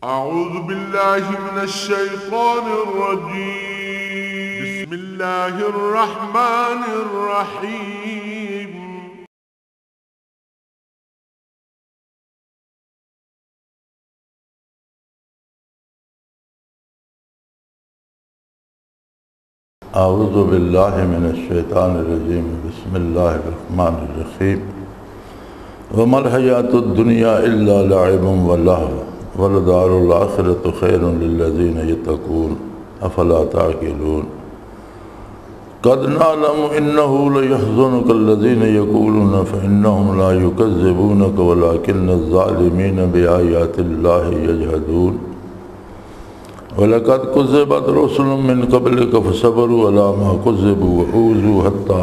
أعوذ بالله من الشيطان الرجيم. بسم الله الرحمن الرحيم. اعوذ باللہ من الشیطان الرجیم. بسم اللہ الرحمن الرحیم. وما الحیاۃ الدنیا الا لعب ولہو ولدار الآخرۃ خیر للذین یتقون افلا تعقلون. قد نعلم انہ لیحزنک الذین یقولون فانہم لا یکذبونک ولکن الظالمین بآیات اللہ یجحدون. وَلَقَدْ كُذِّبَتْ رُسُلٌ مِّن قَبْلِكَ فَصَبَرُوا عَلَىٰ مَا كُذِّبُوا وَأُوذُوا حَتَّىٰ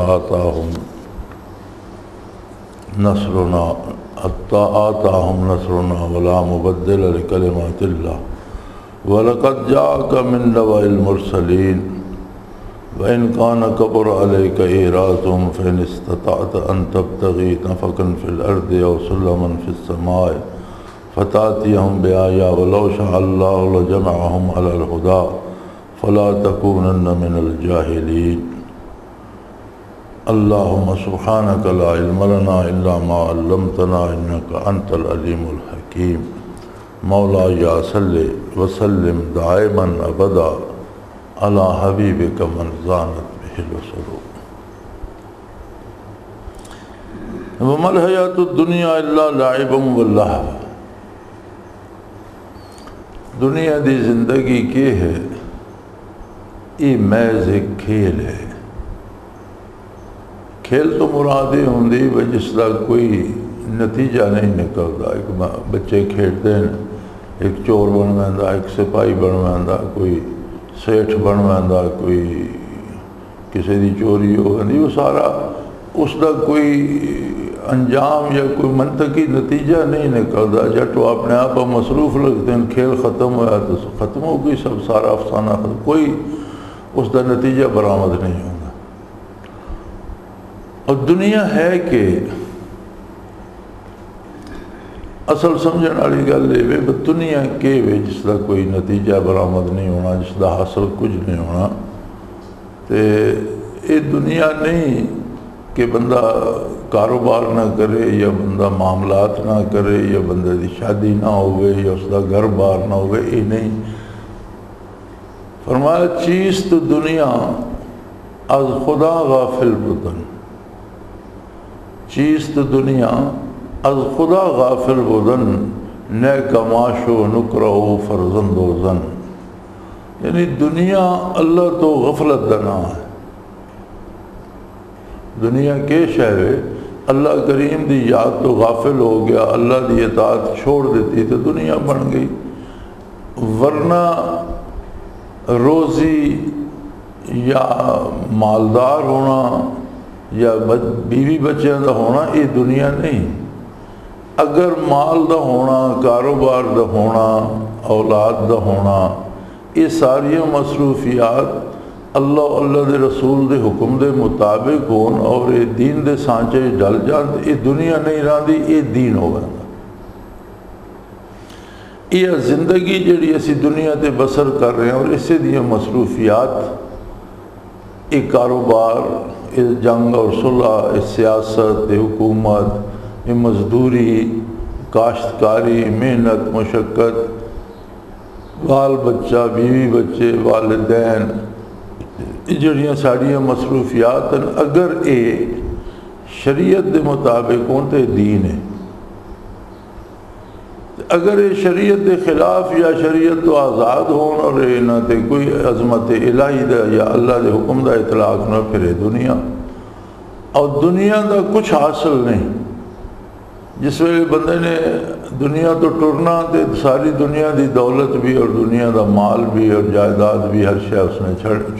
آتَاهُمْ نَصْرُنَا وَلَا مُبَدِّلَ لِكَلِمَاتِ اللَّهِ وَلَقَدْ جَاءَكَ مِن نَّبَإِ الْمُرْسَلِينَ وَإِنْ كَانَ كَبُرَ عَلَيْكَ إِعْرَاضُهُمْ فَإِنِ اسْتَطَعْتَ أَن تَبْتَغِي نَفَقًا فِي الْأَرْضِ أَوْ سُلَمًا فِي السَّمَاءِ فتأتيهم بآية ولو شاء الله لجمعهم على الهدى فلا تكونن من الجاهلين. اللهم سبحانك لا علم لنا إلا ما علمتنا إنك أنت العليم الحكيم. مولاي صل وسلم دائما أبدا على حبيبك من زانت به السرور. وما الحياة الدنيا إلا لعب ولهو. دنیا دی زندگی کے ہے یہ محض ایک کھیل ہے. کھیل تو مراد یہ ہوندی جس کا کوئی نتیجہ نہیں نکلتا. ایک بچے کھیلتے ہیں، ایک چور بن ویندا، ایک سپاہی بن ویندا، کوئی سیٹھ بن ویندا، کوئی کسی دی چوری ہو گئی. وہ سارا اس کا کوئی انجام یا کوئی منطقی نتیجہ نہیں نکلتا. جٹ وہ اپنے آپ مصروف لگتے ہیں، کھیل ختم ہوا تو ختم ہو گئی، سب سارا افسانہ ختم، کوئی اس کا نتیجہ برآمد نہیں ہوگا. اور دنیا ہے کہ اصل سمجھنے والی گل یہ دنیا کہ جس کا کوئی نتیجہ برآمد نہیں ہونا، جس کا حاصل کچھ نہیں ہونا. تو یہ دنیا نہیں کہ بندہ کاروبار نہ کرے یا بندہ معاملات نہ کرے یا بندے دی شادی نہ ہوئے یا اس کا گھر بار نہ ہوئے، یہ نہیں. فرمایا چیز تو دنیا از خدا غافل بدن. چیز تو دنیا از خدا غافل بدن نیک معاش و نکرہ و فرزند و زن. یعنی دنیا اللہ تو غفلت دنا ہے. دنیا کے شہوے اللہ کریم دی یاد تو غافل ہو گیا، اللہ دی اطاعت چھوڑ دیتی تو دنیا بن گئی. ورنہ روزی یا مالدار ہونا یا بیوی بچیاں دا ہونا یہ دنیا نہیں. اگر مال دا ہونا، کاروبار دا ہونا، اولاد دا ہونا، یہ ساری مصروفیات اللہ دے رسول دے حکم دے مطابق ہون اور یہ دین دے سانچے ڈل جان، یہ دنیا نہیں رہی، یہ دین ہو گیا. یہ زندگی جڑی اسی دنیا تے بسر کر رہے ہیں اور اسے دی مصروفیات، یہ کاروبار، یہ جنگ اور صلح، یہ سیاست، یہ حکومت، یہ مزدوری، کاشتکاری، محنت، مشقت، بال بچہ، بیوی بچے، والدین، جڑیاں ساڑیاں مصروفیات اگر اے شریعت دے مطابق ہوں تو دین ہے. اگر یہ شریعت دے خلاف یا شریعت تو آزاد ہون اور نہ تے کوئی عظمت الہی دا یا اللہ دے حکم دا اطلاق نہ پھرے دنیا، اور دنیا دا کچھ حاصل نہیں. جس ویلے بندے نے دنیا تو ٹرنا تے ساری دنیا دی دولت بھی اور دنیا دا مال بھی اور جائیداد بھی ہر شے اس نے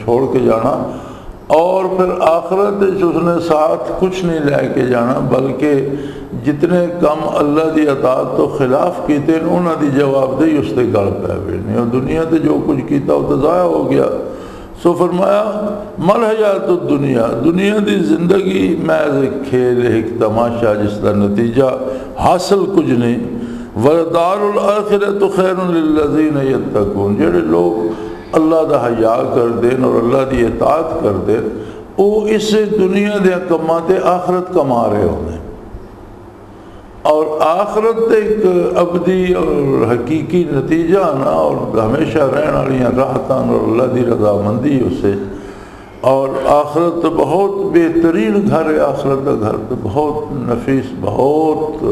چھوڑ کے جانا، اور پھر آخرت اس نے ساتھ کچھ نہیں لے کے جانا، بلکہ جتنے کم اللہ دی اطاعت تو خلاف کیتے ہیں انہاں دی جواب دہی اس تے گل پہ بیٹھنی، اور دنیا تے جو کچھ کیتا وہ تو ضائع ہو گیا. سو فرمایا مل حیات الدنیا، دنیا دی زندگی محض ایک کھیل، ایک تماشا جس کا نتیجہ حاصل کچھ نہیں. وَلَدَارُ الْآخِرَةُ خَيْرٌ لِلَّذِينَ يَتَّقُونَ جڑے لوگ اللہ دا حیا کر دین اور اللہ دی اطاعت کر دین وہ اس دنیا دے کماں تے آخرت کما رہے ہوندے اور آخرت ایک ابدی اور حقیقی نتیجہ نا اور ہمیشہ رہن والی راحتاں اور اللہ دی رضامندی اسے اور آخرت بہت بہترین گھر ہے آخرت کا گھر تو بہت نفیس بہت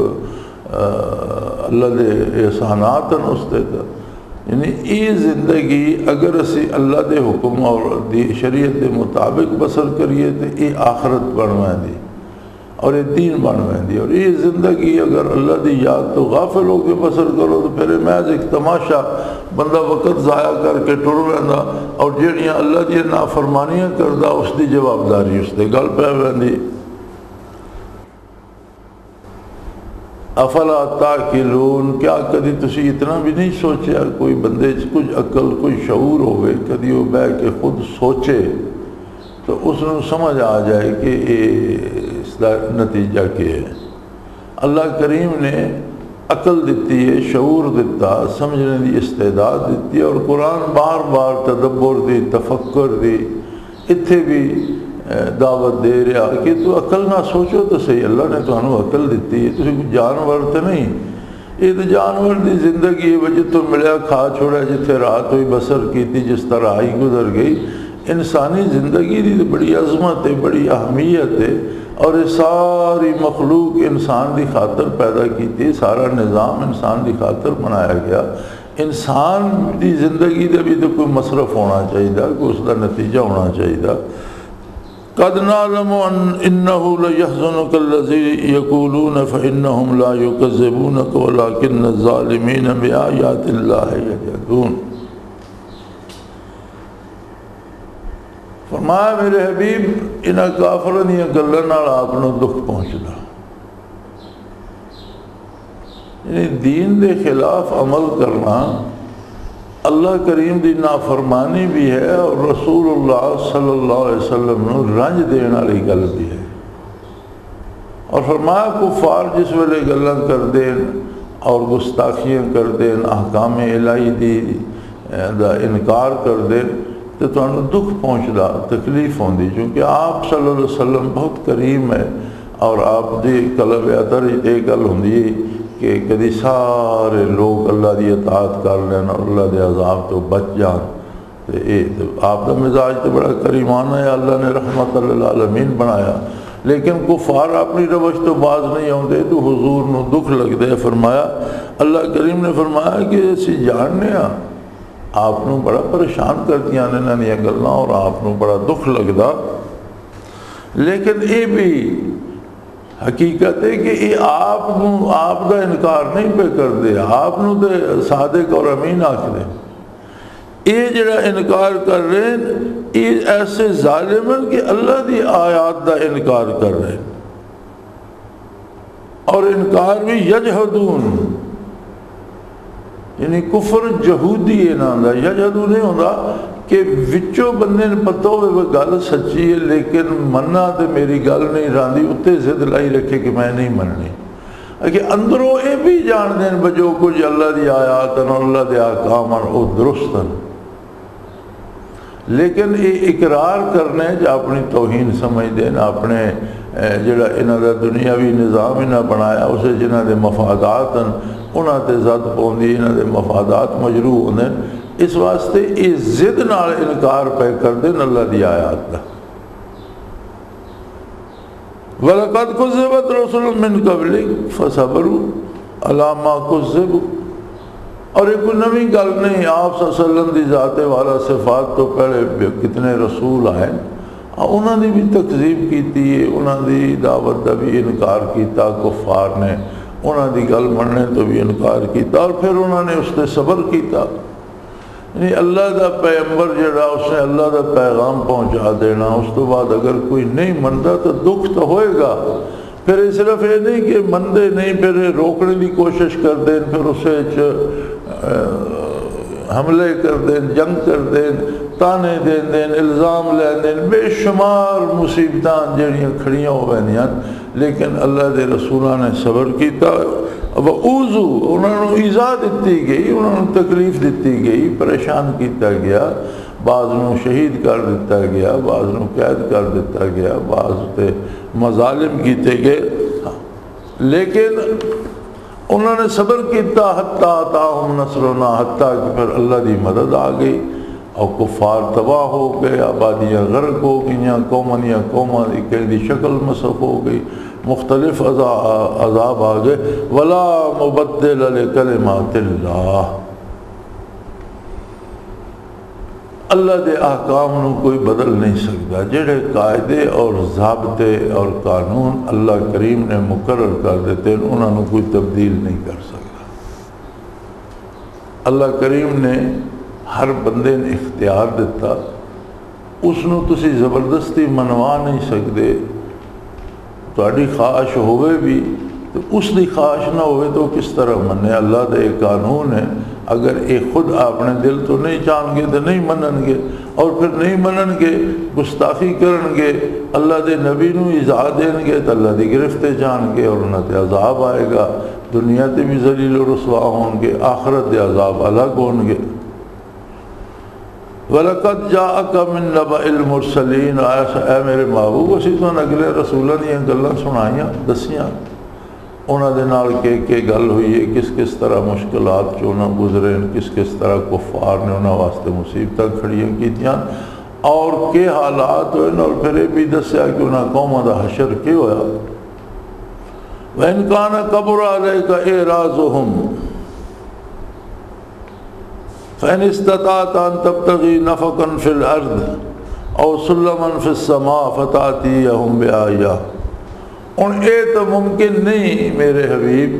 اللہ دے احسانات ہیں اس تے یعنی یہ زندگی اگر اسی اللہ دے حکم اور دی شریعت دے مطابق بسر کریے تو یہ آخرت بنوائیں دی اور یہ دین بنوائیں دی اور یہ زندگی اگر اللہ دی یاد تو غافل ہو کے بسر کرو تو پھر محض ایک تماشا بندہ وقت ضائع کر کے ٹر رہندا اور جہڑیاں اللہ دی نافرمانیاں کردا اس دی جوابداری اس دے گل پہ رہندی افلا تاکلون کیا کدی تسی اتنا بھی نہیں سوچیا کوئی بندے کچھ عقل کوئی شعور ہوئے کدی وہ بہ کے خود سوچے تو اس نے سمجھ آ جائے کہ اس کا نتیجہ کیا ہے اللہ کریم نے عقل دیتی ہے شعور دیتا سمجھنے دی استعداد دیتی ہے اور قرآن بار بار تدبر دی تفکر دی اتھے بھی دعوت دے رہا کہ تو عقل نہ سوچو تو صحیح اللہ نے تو انہوں عقل دیتی ہے تو کوئی جانور تو نہیں یہ تو جانور دی زندگی ہے وجہ تو ملیا کھا چھوڑا جتھے رات ہوئی بسر کی تھی جس طرح آئی گزر گئی انسانی زندگی دی تو بڑی عظمت ہے بڑی اہمیت ہے اور یہ ساری مخلوق انسان دی خاطر پیدا کی تھی سارا نظام انسان دی خاطر بنایا گیا انسان دی زندگی دے بھی تو کوئی مصرف ہونا چاہیے کوئی اس کا نتیجہ ہونا چاہیے قد نعلم انه ليحزنك الذي يقولون فانهم لا يكذبونك ولكن الظالمين بآيات الله يجحدون فرمایا میرے حبیب انہاں کافراں دی گلاں نال آپ نوں دکھ پہنچدا یعنی دین دے خلاف عمل کرنا اللہ کریم دی نافرمانی بھی ہے اور رسول اللہ صلی اللہ علیہ وسلم نے رنج دینے والی گل بھی ہے اور فرمایا کفار جس ویلے گلاں کر دین اور گستاخیاں کر دین احکام الہی دی دا انکار کر دین تو تمہیں دکھ پہنچدا تکلیف ہوندی چونکہ آپ صلی اللہ علیہ وسلم بہت کریم ہے اور آپ دی قلب اثر یہ گل ہوندی کہ کدی سارے لوگ اللہ دی اطاعت کر لین اور اللہ دے عذاب تو بچ جان آپ دا مزاج تو بڑا کریمانہ ہے اللہ نے رحمت للعالمین بنایا لیکن کفار اپنی روش تو باز نہیں ہوندے تو حضور نو دکھ لگ دے فرمایا اللہ کریم نے فرمایا کہ اسی جاننے ہاں آپ نو بڑا پریشان کرتیاں نے یہ گلاں اور آپ نو بڑا دکھ لگدا لیکن یہ بھی حقیقت ہے کہ یہ آپ دا انکار نہیں پہ کر دے آپ نو دے صادق اور امین آکھ دے یہ جڑا انکار کر رہے ہیں یہ ایسے ظالمن کہ اللہ دی آیات دا انکار کر رہے ہیں اور انکار بھی یجحدون یعنی کفر جہودی ہے نا دا یجحدون نہیں ہوتا کہ وچوں بندے نے پتہ ہوئے وہ گل سچی ہے لیکن مننا تو میری گل نہیں راندی اتنے ضد لائی رکھے کہ میں نہیں مننی کہ اندروں یہ بھی جان دین بجو کچھ اللہ دی آیات اور اللہ دے احکام وہ درست ہیں لیکن یہ اقرار کرنے جو اپنی توہین سمجھ دین اپنے جڑا انہاں دا دنیاوی نظام انہاں بنایا اسے جنہاں دے مفادات ہیں انہاں تے زد پوندی انہاں دے مفادات مجروح ہوندے اس واسطے یہ ضد نال انکار پہ کر دین اللہ دی آیات دا وَلَقَدْ كُذِّبَتْ رُسُلٌ مِّن قَبْلِكَ فَصَبَرُوا عَلَىٰ مَا كُذِّبُوا اور یہ کوئی نویں گل نہیں آپ صلی اللہ علیہ وسلم دی ذات والا صفات تو پہلے کتنے رسول آئے انہوں نے بھی تکذیب کیتی ہے انہوں دی دعوت دا بھی انکار کیتا کفار نے انہوں دی گل مننے تو بھی انکار کیتا اور پھر انہوں نے اس نے صبر کیتا یعنی اللہ دا پیغمبر جڑا اس نے اللہ دا پیغام پہنچا دینا اس تو بعد اگر کوئی نہیں منتا تو دکھ تو ہوئے گا پھر صرف یہ نہیں کہ مندے نہیں پھر روکنے کی کوشش کر دیں پھر اسے حملے کر دیں جنگ کر دیں تانے دین دیں الزام لے دیں بے شمار مصیبتاں جڑیاں کھڑیاں ہو گئیاں لیکن اللہ دے رسولہ نے صبر کیتا وَأُوذُوا انہوں نے ایذا دیتی گئی، انہوں نے تکلیف دیتی گئی، پریشان کیتا گیا، بعض نو شہید کر دیتا گیا، بعض نو قید کر دیتا گیا، بعض تے مظالم کیتے گئے، لیکن انہوں نے صبر کیتا حتی آتاہم نصرنا، حتیٰ کہ پھر اللہ دی مدد آ گئی اور کفار تباہ ہو گئے، آبادیاں غرق ہو گئیں، قوماں دی شکل مسخ ہو گئی، مختلف عذاب آ گئے۔ وَلَا مُبَدِّلَ لِكَلِمَاتِ اللَّهِ، اللہ دے احکام نو کوئی بدل نہیں سکتا، جڑے قاعدے اور ضابطے اور قانون اللہ کریم نے مقرر کر دیتے ہیں انہوں نے کوئی تبدیل نہیں کر سکتا۔ اللہ کریم نے ہر بندے نے اختیار دیتا، اس نو تسی زبردستی منوا نہیں سکتے، تہاڈی خواہش ہوئے بھی تو اس دی خواہش نہ ہوئے تو کس طرح منے؟ اللہ دا ایک قانون ہے، اگر یہ خود اپنے دل تو نہیں چاہن گے تو نہیں منن گے، اور پھر نہیں منن گے گستاخی کرن گے، اللہ دے نبی نو ایذا دین گے تو اللہ دی گرفت جان گے اور انہاں تے عذاب آئے گا، دنیا تے بھی ذلیل و رسوا ہون گے، آخرت دے عذاب الگ ہون گے۔ وَلَقَدْ جَاءَكَ مِن نَبَإِ الْمُرْسَلِينَ، اے میرے محبوب اسی تو اگلے رسولوں نے گلاں سنائیاں دسیاں، انہاں دے نال کہ گل ہوئی ہے، کس طرح مشکلات چوں نہ گزرے، کس طرح کفار نے انہاں واسطے مصیبتاں کھڑیاں کیتیاں اور کہ حالات ہوئے، اور پھر یہ بھی دسیا کہ انہاں قوماں دا حشر کیوں ہویا۔ وَإِنْ كَانَ كَبُرَ عَلَيْكَ إِعْرَاضُهُمْ فَإِنِ اسْتَطَعْتَ أَن تَبْتَغِي نَفَقًا فِي الْأَرْضِ أَوْ سُلَّمًا فِي السَّمَاءِ فَتَأْتِيَهُمْ بِآيَةٍ، اور اے تو ممکن نہیں میرے حبیب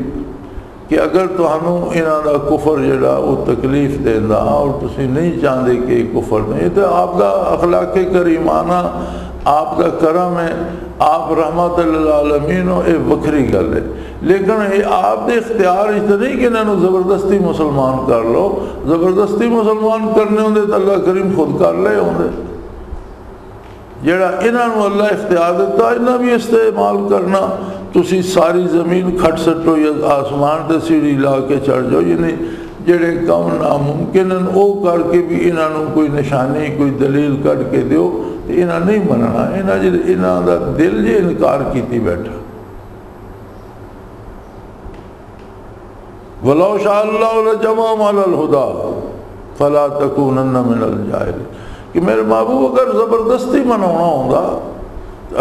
کہ اگر تہانوں انہاں دا کفر جڑا وہ تکلیف دیندا اور تسی نہیں چاہتے کہ کفر نہیں، تو آپ دا اخلاق کریمانہ، آپ دا کرم ہے، آپ رحمت للعالمین ہو، یہ وکھری گل ہے، لیکن یہ آپ دے اختیار اس نہیں کہ انہوں زبردستی مسلمان کر لو، زبردستی مسلمان کرنے ہوندے تو اللہ کریم خود کر لے ہوندے، جڑا انہوں اللہ اختیار دیتا انہوں بھی استعمال کرنا، تسی ساری زمین کھٹ سٹو یا آسمان تے سیڑھی لا کے چڑھ جاؤ، یعنی جڑے کم ناممکن ہیں وہ کر کے بھی انہوں کوئی نشانی کوئی دلیل کٹ کے دیو تو انہوں نہیں مننا، انہوں دا دل جی انکار کیتی بیٹھا۔ وَلَوْ شَاءَ اللَّهُ لَجَمَعَهُمْ عَلَى الْهُدَى فَلَا تَكُونَنَّ مِنَ الْجَاهِلِينَ، کہ میرے محبوب اگر زبردستی منانا ہوگا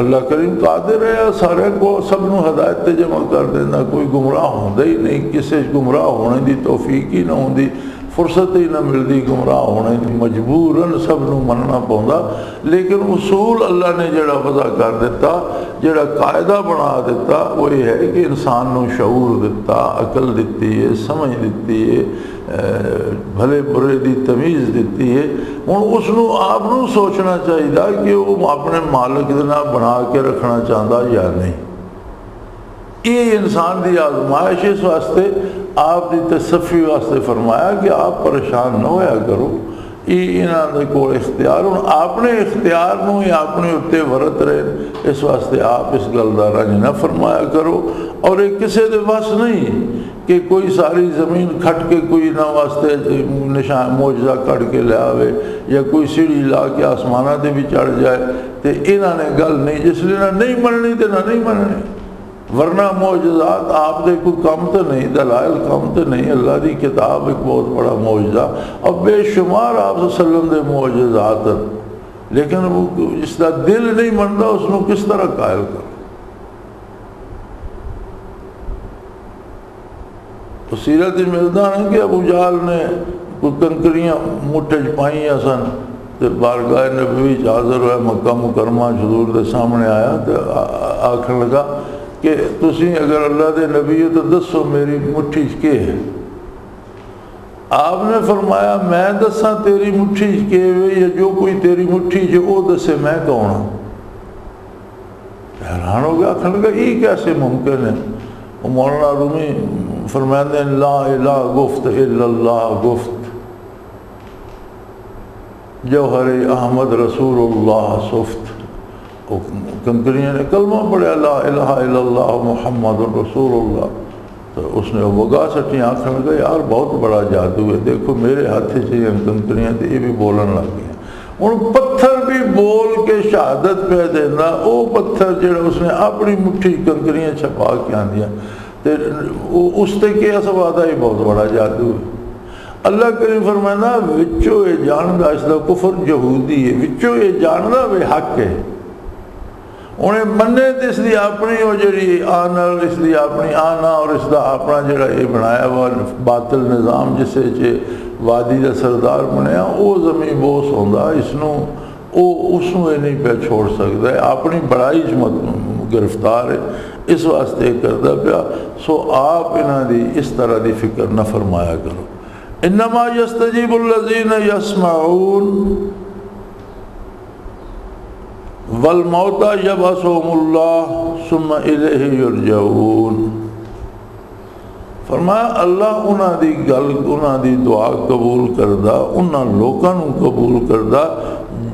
اللہ کریم قادر ہے سارے کو سب نو ہدایت تے جمع کر دینا، کوئی گمراہ ہوندہ ہی نہیں، کسی گمراہ ہونے دی توفیق ہی نہ ہوندی، فرصت ہی نہ ملتی گمراہ ہونے دی، مجبوراً سب نو مننا پوندا، لیکن اصول اللہ نے جڑا وضع کر دیتا، جڑا قاعدہ بنا دیتا وہ یہ ہے کہ انسان نو شعور دیتا، عقل دیتی ہے، سمجھ دیتی ہے، بھلے برے دی تمیز دیتی ہے، ہوں اس نو آپ نو سوچنا چاہیے کہ وہ اپنے مالک دنا بنا کے رکھنا چاہتا یا نہیں۔ یہ انسان دی آزمائش، اس واسطے آپ دی تصفی واسطے فرمایا کہ آپ پریشان نہ ہویا کرو، یہ انہاں دے کول اختیار ہوں، اپنے اختیار نو یا اپنے اتے ورت رہے، اس واسطے آپ اس گل دا رنج نہ فرمایا کرو، اور ایک کسی دے بس نہیں کہ کوئی ساری زمین کھٹ کے کوئی نہ واسطے نشان معجزہ کٹ کے لے آوے یا کوئی سیڑھی لا کے آسمانہ دے بھی چڑھ جائے، تو انہاں نے گل نہیں، جس لیے نہ نہیں مننی تو نہ نہیں مننی، ورنہ معجزات آپ دے کوئی کم تو نہیں، دلائل کم تو نہیں، اللہ دی کتاب ایک بہت بڑا معجزہ اور بے شمار آپ صلی اللہ علیہ وسلم دے معجزات، لیکن وہ جس کا دل نہیں منتا اس کو کس طرح قائل کر۔ سیرت ملتا ہے کہ ابو جہل نے کوئی کنکریاں مٹھے پائیں سن، تو بارگاہ نبوی حاضر ہوا، مکہ مکرمہ حضور دے سامنے آیا تو آکھن لگا کہ تسی اگر اللہ دے نبی ہو تو دسو میری مٹھی کے ہے؟ آپ نے فرمایا میں دساں تیری مٹھی کے ہوئے یا جو کوئی تیری مٹھی جو وہ دسے میں کون ہوں؟ حیران ہو گیا، آکھن لگا یہ کیسے ممکن ہے؟ مولانا رومی فرماتے ہیں لا الہ گفت الا اللہ گفت، جوہر احمد رسول اللہ صفت، کنکریاں نے کلمہ پڑھا لا الہ الا اللہ محمد رسول اللہ، تو اس نے وگا سٹی آنکھ میں کہا یار بہت بڑا جادو ہے، دیکھو میرے ہاتھ سے کنکریاں تھے یہ بھی بولن لگ گئے۔ ہوں پتھر بھی بول کے شہادت پہ دینا، وہ پتھر جڑا اس نے اپنی مٹھی کنکریاں چھپا کے آندیاں اس تے کیا سواد ہے، بہت بڑا جادو ہے۔ اللہ کریم فرمانا وچوں یہ جاندا اس دا کفر یہودی ہے، وچوں یہ جاندا بے حق ہے، انہیں منے تے اس دی اپنی وہ جڑی آنر، اس دی اپنی آنا اور اس دا اپنا جڑا یہ بنایا ہوا باطل نظام جسے چے وادی دا سردار بنیا، او زمین بوس ہوندا، اس نو یہ نہیں پہ چھوڑ سکتا ہے، اپنی بڑائی گرفتار ہے، اس واسطے کردہ پیا۔ سو آپ انہاں دی اس طرح دی فکر نہ فرمایا کرو۔ انما یستجیب الذین یسمعون والموتى یبعثهم اللہ ثم الیہ یرجعون۔ فرمایا اللہ انہاں دی گل، انہاں دی دعا قبول کردہ، انہاں لوکاں نو قبول کردہ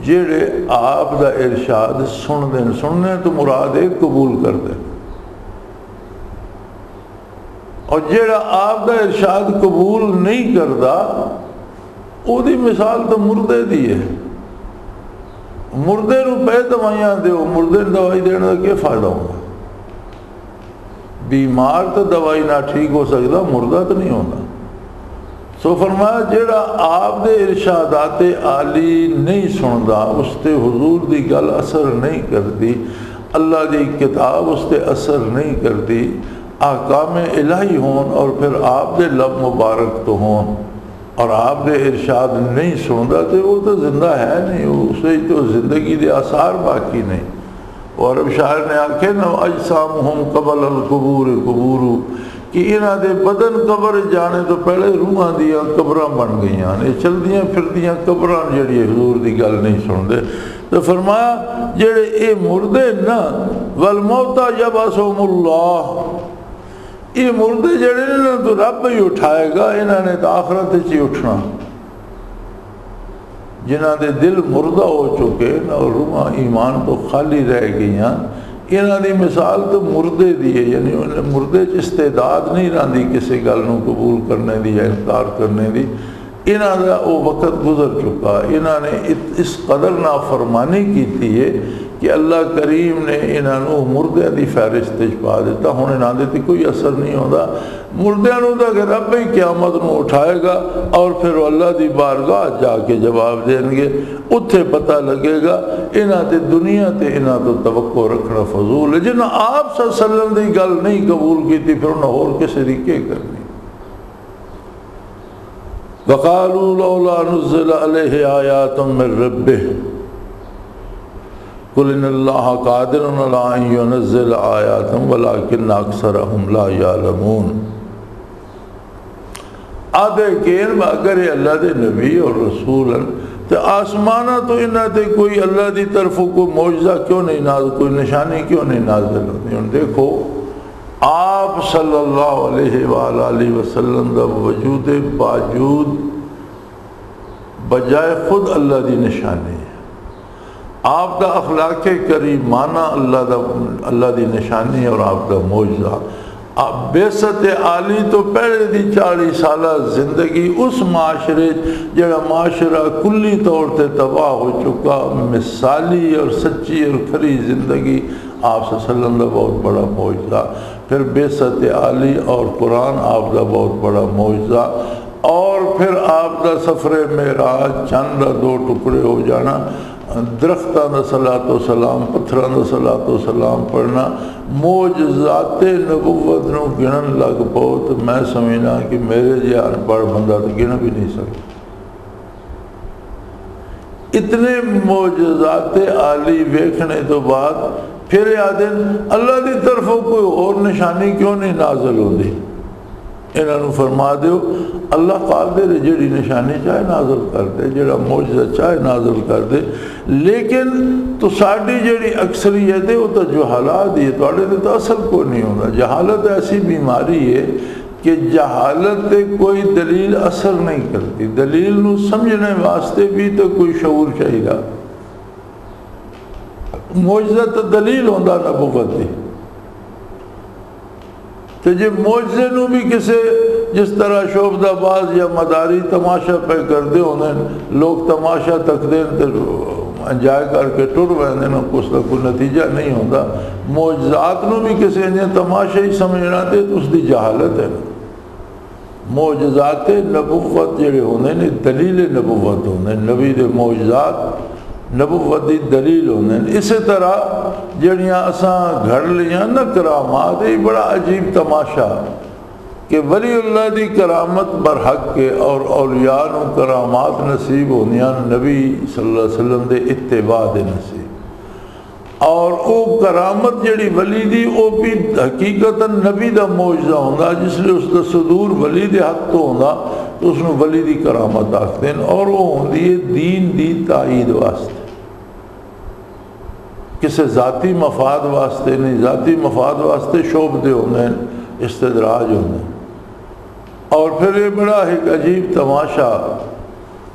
جڑے آپ دا ارشاد سن دیں، سننے تو مراد ہے قبول کر دیں، اور جڑا آپ دا ارشاد قبول نہیں کردا او دی مثال تو مردے دی ہے۔ مردے نو پہ دوائیاں دیو، مردے نو دوائی دینے کا کیا فائدہ ہوگا؟ بیمار تو دوائی نہ ٹھیک ہو سکتا، مردہ تو نہیں ہوتا۔ سو فرمایا جڑا آپ دے ارشادات عالی نہیں سندا، اس تے حضور دی گل اثر نہیں کرتی، اللہ دی کتاب اس تے اثر نہیں کرتی، احکام الہی ہون اور پھر آپ دے لب مبارک تو ہون اور آپ دے ارشاد نہیں سندا تو وہ تو زندہ ہے نہیں، اسے تو زندگی دے آثار باقی نہیں۔ اور اب شاعر نے آکھے نا اجسامہم قبل القبور قبورو، کہ انہاں دے بدن قبر جانے تو پہلے روحاں دیاں قبراں بن گئیاں، یہ چل دیاں پھر دیاں قبراں جڑی حضور دی گل نہیں سن دے۔ تو فرمایا جڑے اے مردے نا والموتى یبعثهم اللہ، یہ مردے جڑے نے تو رب ہی اٹھائے گا، انہوں نے تو آخرت ہی اٹھنا۔ جنہاں دے دل مردہ ہو چکے اور روحاں ایمان تو خالی رہ گئیاں، انہاں دی مثال تو مردے دی ہے، یعنی مردے چ استعداد نہیں رہندی کسی گل نو قبول کرنے دی یا انکار کرنے دی، انہاں دا وہ وقت گزر چکا۔ انہاں نے اس قدر نافرمانی کیتی ہے کہ اللہ کریم نے انہاں نو مردے دی فہرست وچ پا دیتا، ہن انہاں دے تے کوئی اثر نہیں ہوندا۔ مردیاں نو تا کہ رب ہی قیامت نو اٹھائے گا اور پھر اللہ دی بارگاہ جا کے جواب دیں گے، اتھے پتہ لگے گا انہاں تے دنیا تے انہاں تو توقع رکھنا فضول ہے۔ جنہاں آپ صلی اللہ علیہ وسلم دی گل نہیں قبول کیتی پھر انہاں اور کسی دی کی کرنی۔ وقالوا لولا نزل علیہ آیات من ربہ قل ان اللہ قادر علی ان ینزل آیات ولکن اکثرهم لا یعلمون۔ آدھے کہن اگر اللہ دے نبی اور رسول تو آسمانہ تو انہاں تے کوئی اللہ دی طرف کوئی معجزہ کیوں نہیں نازل، کوئی نشانی کیوں نہیں نازل ہوتی؟ ان دیکھو آپ صلی اللہ علیہ وآلہ وسلم دا وجود باوجود بجائے خود اللہ دی نشانی ہے، آپ دا اخلاق کریمانہ اللہ دی نشانی اور آپ دا معجزہ۔ بعثت عالی تو پہلے دی 40 سالہ زندگی اس معاشرے جڑا معاشرہ کلی طور تے تباہ ہو چکا، مثالی اور سچی اور کھری زندگی آپ صلی اللہ علیہ وسلم دا بہت بڑا معجزہ، پھر بعثت عالی اور قرآن آپ دا بہت بڑا معجزہ، اور پھر آپ دا سفر معراج، چند دو ٹکڑے ہو جانا، درختاں دا صلاۃ و سلام، پتھراں دا صلاۃ و سلام پڑھنا، معجزات نبوت نو گنن لگ پو تو میں سمجھنا کہ میرے جہاں انپڑھ بندہ تو گن بھی نہیں سکتا۔ اتنے معجزات عالی ویکھنے تو بعد پھر آدن اللہ دی طرفوں کوئی اور نشانی کیوں نہیں نازل ہوندی؟ انہاں نو فرما دیو اللہ قادر جڑی نشانی چاہے نازل کر دے، جڑا معجزہ چاہے نازل کر دے، لیکن تو ساڑی جڑی اکثریت ہے وہ تو جہالات ہی ہے، تو آڑے تو اصل کو نہیں ہونا۔ جہالت ایسی بیماری ہے کہ جہالت کوئی دلیل اثر نہیں کرتی، دلیل نو سمجھنے واسطے بھی تو کوئی شعور چاہیے۔ معجزہ تو دلیل ہوندہ نبوت دی، تو جی موجزے نو بھی کسے جس طرح شوبدہ باز یا مداری تماشا پہ کردے ہونے لوگ تماشا تک دیں تو انجائے کر کے ٹر ویندے نا کچھ نہ کوئی نتیجہ نہیں ہوتا. معجزات نو بھی کسے انجھے تماشا ہی سمجھنا تے تو اس دی جہالت ہے. معجزات نبوت جڑے ہونے نے دلیل نبوت ہونے نبی دے معجزات نبوت دی دلیل ہونے. اسی طرح جڑیاں اساں گھڑ لیاں نہ کرامات یہ بڑا عجیب تماشا کہ ولی اللہ دی کرامت برحق کے اور اولیاء نو کرامات نصیب ہونیاں نبی صلی اللہ علیہ وسلم دے اتباع دے نصیب. اور او کرامت جڑی ولی دی او بھی حقیقتاً نبی دا معجزہ ہوندا جس لئے اس دا صدور ولی دے حق تو ہوندا تو اس نے ولی دی کرامت آکھتے ہیں. اور وہ ہوندی ہے دین دی تائید واسطے کسے ذاتی مفاد واسطے نہیں. ذاتی مفاد واسطے شعب دے ہوندے ہیں استدراج ہوندے ہیں. اور پھر یہ بڑا ایک عجیب تماشا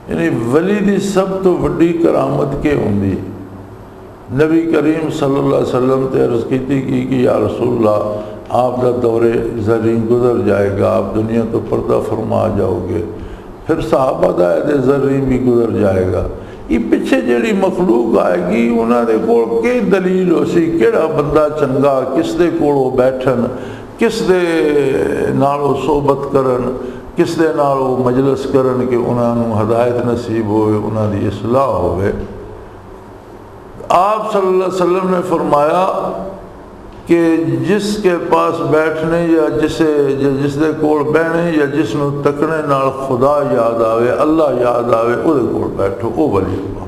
یعنی ولی دی سب تو بڑی کرامت کے ہوندی. نبی کریم صلی اللہ علیہ وسلم تے عرض کی کہ یا رسول اللہ آپ دا دور زرین گزر جائے گا آپ دنیا تو پردہ فرما جاؤ گے پھر صحابہ دا دے زرین بھی گزر جائے گا. یہ پیچھے جڑی مخلوق آئے گی انہاں دے کول کی دلیل ہو سی کیڑا بندہ چنگا کس دے کولو بیٹھن کس دے نالو صحبت کرن کس دے نالو مجلس کرن کہ انہاں نو ہدایت نصیب ہوئے انہاں دی اصلاح ہوئے. آپ صلی اللہ علیہ وسلم نے فرمایا کہ جس کے پاس بیٹھنے یا جس دے کول بہنے یا جس نو تکنے نال خدا یاد آوے اللہ یاد آوے او دے کول بیٹھو او ولی اللہ.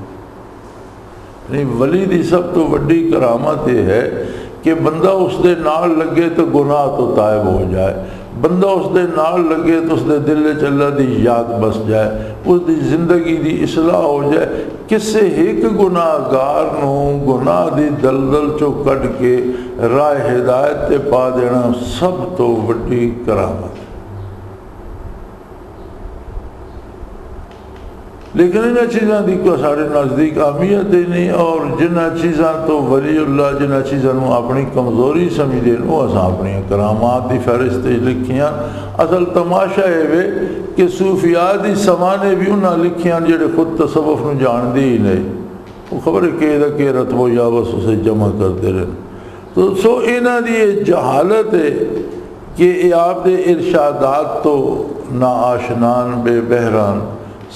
یعنی ولی دی سب تو بڑی کرامت یہ ہے کہ بندہ اس دے نال لگے تو گناہ تو تائب ہو جائے. بندہ اس دے نال لگے تو اس دے دل چلا دی یاد بس جائے اس دی زندگی دی اصلاح ہو جائے. کسے ایک گناہ گار نو گناہ دی دلدل چو کٹ کے راہ ہدایت تے پا دینا سب تو بڑی کرامت. لیکن انہاں چیزاں دی کوئی سارے نزدیک اہمیت ہی نہیں. اور جنہاں چیزاں تو ولی اللہ جنہاں چیزاں نو اپنی کمزوری سمجھ دیں وہ اساں اپنی کرامات دی فہرست لکھیاں. اصل تماشا ہے وے کہ صوفیاء دی سمانے بھی انہاں لکھیاں جڑے خود تصوف نو جان دی ہی نہیں. وہ خبر ہے کہ دا کہ رتبو یا بس اسے جمع کرتے رہے. تو سو انہاں دی جہالت ہے کہ آپ دے ارشادات تو نا آشنان بے بہران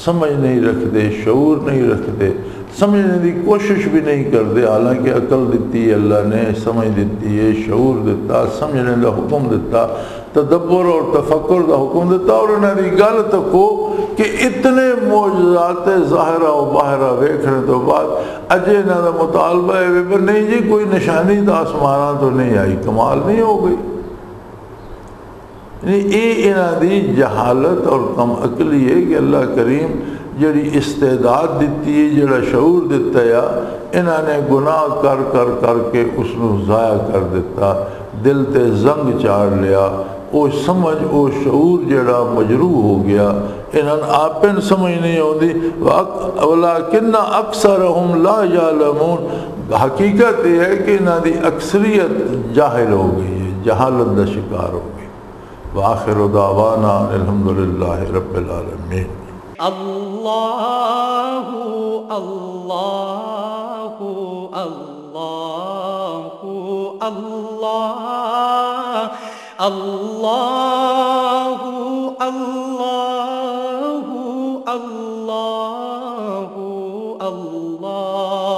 سمجھ نہیں رکھتے شعور نہیں رکھتے سمجھنے دی کوشش بھی نہیں کرتے. حالانکہ عقل دیتی ہے اللہ نے سمجھ دیتی ہے شعور دیتا سمجھنے دا حکم دیتا تدبر اور تفکر دا حکم دیتا. اور انہوں نے گل تکو کہ اتنے معجزات ظاہرہ و باہرہ ویکھنے تو بعد اجے انہوں دا مطالبہ ہے پر نہیں جی کوئی نشانی دا آسمانہ تو نہیں آئی کمال نہیں ہو گئی. یہ انہاں دی جہالت اور کم عقلی ہے کہ اللہ کریم جڑی استعداد دیتی ہے جڑا شعور دیتا ہے انہاں نے گناہ کر کر کر کے اس نو ضائع کر دیتا دل تے زنگ چاڑ لیا. وہ سمجھ وہ شعور جڑا مجروح ہو گیا. انہاں آپن سمجھ نہیں ہوندی ولیکن اکثرہم لا یعلمون. حقیقت یہ ہے کہ انہاں دی اکثریت جاہل ہو گئی ہے جہالت دا شکار ہو گئی. وآخر دعوانا الحمدللہ رب العالمین. اللہ اللہ اللہ اللہ اللہ اللہ اللہ اللہ